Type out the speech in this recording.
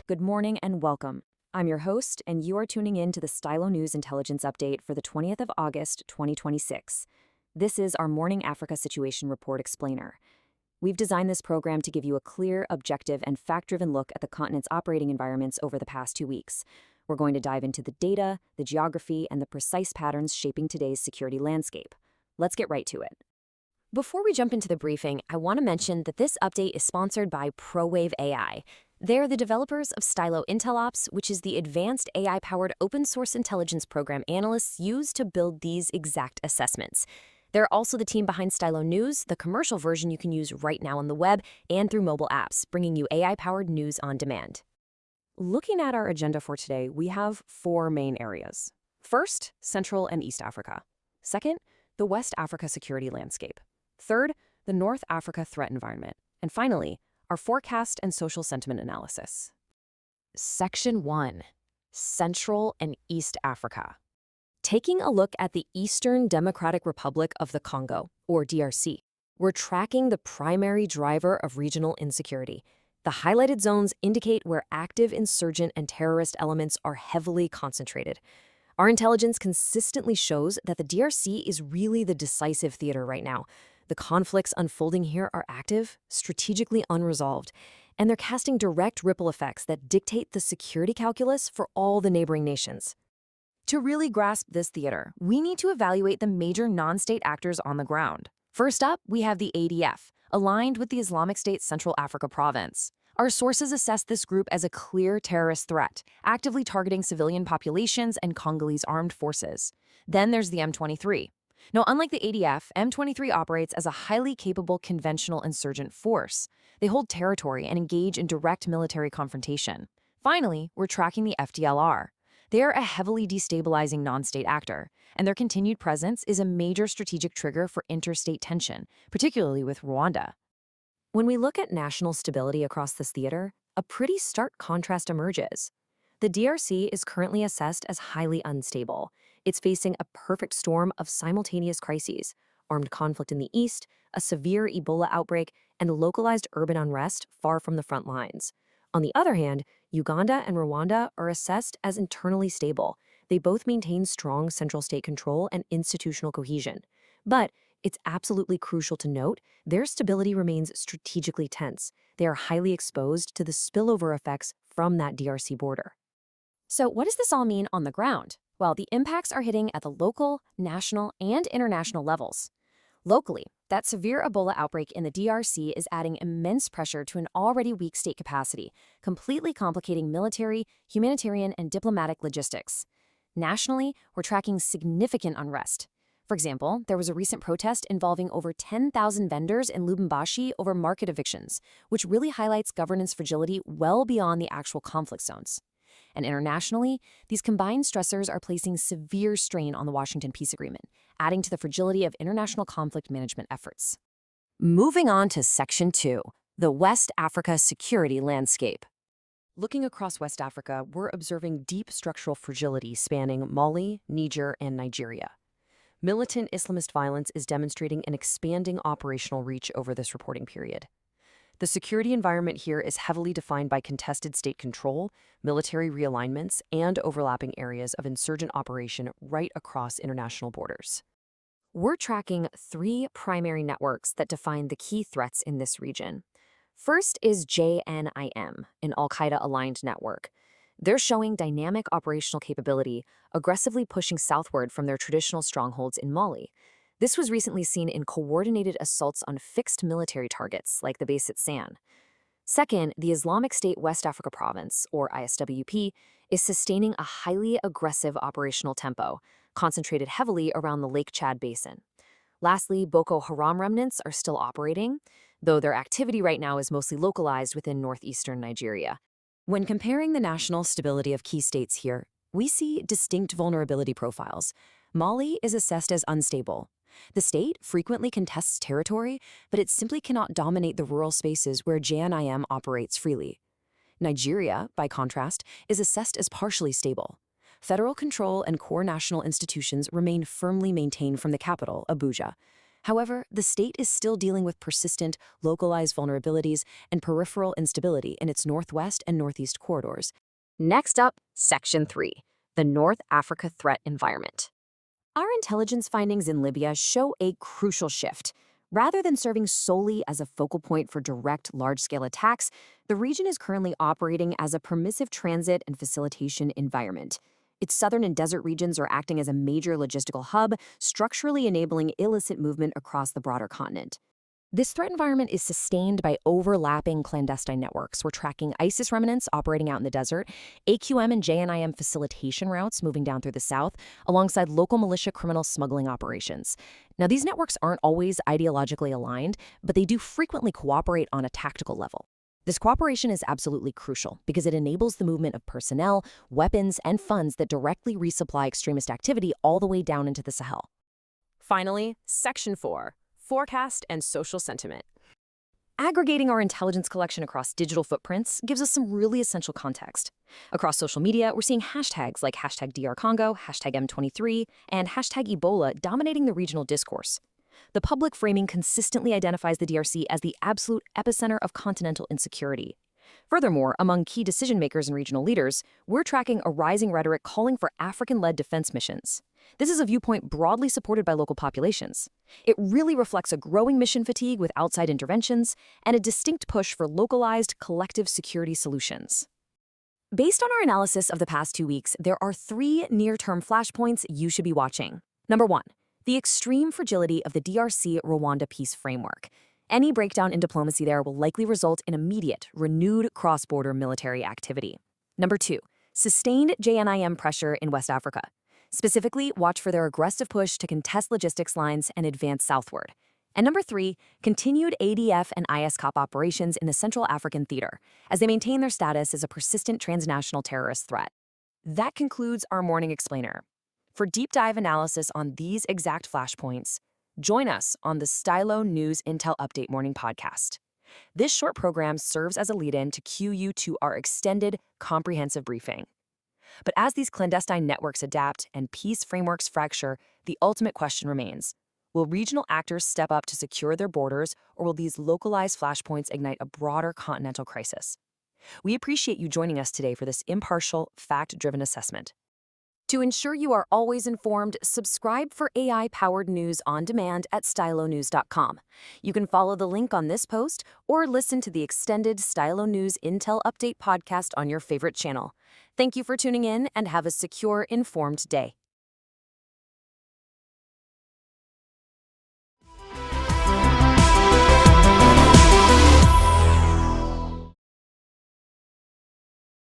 Good morning and welcome. I'm your host, and you are tuning in to the Stylo News Intelligence Update for the 20th of August, 2026. This is our Morning Africa Situation Report explainer. We've designed this program to give you a clear, objective, and fact-driven look at the continent's operating environments over the past 2 weeks. We're going to dive into the data, the geography, and the precise patterns shaping today's security landscape. Let's get right to it. Before we jump into the briefing, I want to mention that this update is sponsored by ProWave AI. They're the developers of Stylo Intel, which is the advanced AI-powered open-source intelligence program analysts use to build these exact assessments. They're also the team behind Stylo News, the commercial version you can use right now on the web and through mobile apps, bringing you AI-powered news on demand. Looking at our agenda for today, we have 4 main areas. First, Central and East Africa. Second, the West Africa security landscape. Third, the North Africa threat environment. And finally, our forecast and social sentiment analysis. Section 1. Central and East Africa. Taking a look at the Eastern Democratic Republic of the Congo, or DRC, we're tracking the primary driver of regional insecurity. The highlighted zones indicate where active insurgent and terrorist elements are heavily concentrated. Our intelligence consistently shows that the DRC is really the decisive theater right now. The conflicts unfolding here are active, strategically unresolved, and they're casting direct ripple effects that dictate the security calculus for all the neighboring nations. To really grasp this theater, we need to evaluate the major non-state actors on the ground. First up, we have the ADF, aligned with the Islamic State's Central Africa province. Our sources assess this group as a clear terrorist threat, actively targeting civilian populations and Congolese armed forces. Then there's the M23. Now, unlike the ADF, M23 operates as a highly capable conventional insurgent force. They hold territory and engage in direct military confrontation. Finally, we're tracking the FDLR. They are a heavily destabilizing non-state actor, and their continued presence is a major strategic trigger for interstate tension, particularly with Rwanda. When we look at national stability across this theater, a pretty stark contrast emerges. The DRC is currently assessed as highly unstable. It's facing a perfect storm of simultaneous crises: armed conflict in the east, a severe Ebola outbreak, and localized urban unrest far from the front lines. On the other hand, Uganda and Rwanda are assessed as internally stable. They both maintain strong central state control and institutional cohesion. But it's absolutely crucial to note their stability remains strategically tense. They are highly exposed to the spillover effects from that DRC border. So what does this all mean on the ground? Well, the impacts are hitting at the local, national, and international levels. Locally, that severe Ebola outbreak in the DRC is adding immense pressure to an already weak state capacity, completely complicating military, humanitarian, and diplomatic logistics. Nationally, we're tracking significant unrest. For example, there was a recent protest involving over 10,000 vendors in Lubumbashi over market evictions, which really highlights governance fragility well beyond the actual conflict zones. And internationally, these combined stressors are placing severe strain on the Washington Peace Agreement, adding to the fragility of international conflict management efforts. Moving on to Section 2, the West Africa security landscape. Looking across West Africa, we're observing deep structural fragility spanning Mali, Niger, and Nigeria. Militant Islamist violence is demonstrating an expanding operational reach over this reporting period. The security environment here is heavily defined by contested state control, military realignments, and overlapping areas of insurgent operation right across international borders. We're tracking 3 primary networks that define the key threats in this region. First is JNIM, an al-Qaeda-aligned network. They're showing dynamic operational capability, aggressively pushing southward from their traditional strongholds in Mali. This was recently seen in coordinated assaults on fixed military targets, like the base at San. Second, the Islamic State West Africa Province, or ISWP, is sustaining a highly aggressive operational tempo, concentrated heavily around the Lake Chad Basin. Lastly, Boko Haram remnants are still operating, though their activity right now is mostly localized within northeastern Nigeria. When comparing the national stability of key states here, we see distinct vulnerability profiles. Mali is assessed as unstable. The state frequently contests territory, but it simply cannot dominate the rural spaces where JNIM operates freely. Nigeria, by contrast, is assessed as partially stable. Federal control and core national institutions remain firmly maintained from the capital, Abuja. However, the state is still dealing with persistent, localized vulnerabilities and peripheral instability in its northwest and northeast corridors. Next up, Section 3, the North Africa Threat Environment. Our intelligence findings in Libya show a crucial shift. Rather than serving solely as a focal point for direct, large-scale attacks, the region is currently operating as a permissive transit and facilitation environment. Its southern and desert regions are acting as a major logistical hub, structurally enabling illicit movement across the broader continent. This threat environment is sustained by overlapping clandestine networks. We're tracking ISIS remnants operating out in the desert, AQM and JNIM facilitation routes moving down through the south, alongside local militia criminal smuggling operations. Now, these networks aren't always ideologically aligned, but they do frequently cooperate on a tactical level. This cooperation is absolutely crucial because it enables the movement of personnel, weapons, and funds that directly resupply extremist activity all the way down into the Sahel. Finally, Section 4. Forecast and social sentiment. Aggregating our intelligence collection across digital footprints gives us some really essential context. Across social media, we're seeing hashtags like #DRCongo, #M23, and #Ebola dominating the regional discourse. The public framing consistently identifies the DRC as the absolute epicenter of continental insecurity. Furthermore, among key decision-makers and regional leaders, we're tracking a rising rhetoric calling for African-led defense missions. This is a viewpoint broadly supported by local populations. It really reflects a growing mission fatigue with outside interventions and a distinct push for localized, collective security solutions. Based on our analysis of the past 2 weeks, there are 3 near-term flashpoints you should be watching. Number 1, the extreme fragility of the DRC-Rwanda peace framework. Any breakdown in diplomacy there will likely result in immediate, renewed cross-border military activity. Number 2, sustained JNIM pressure in West Africa. Specifically, watch for their aggressive push to contest logistics lines and advance southward. And number 3, continued ADF and ISCOP operations in the Central African theater, as they maintain their status as a persistent transnational terrorist threat. That concludes our Morning Explainer. For deep dive analysis on these exact flashpoints, join us on the Stylo News Intel Update Morning Podcast. This short program serves as a lead-in to cue you to our extended, comprehensive briefing. But as these clandestine networks adapt and peace frameworks fracture, the ultimate question remains: will regional actors step up to secure their borders, or will these localized flashpoints ignite a broader continental crisis? We appreciate you joining us today for this impartial, fact-driven assessment. To ensure you are always informed, subscribe for AI-powered news on demand at stylonews.com. You can follow the link on this post or listen to the extended Stylo News Intel Update podcast on your favorite channel. Thank you for tuning in and have a secure, informed day.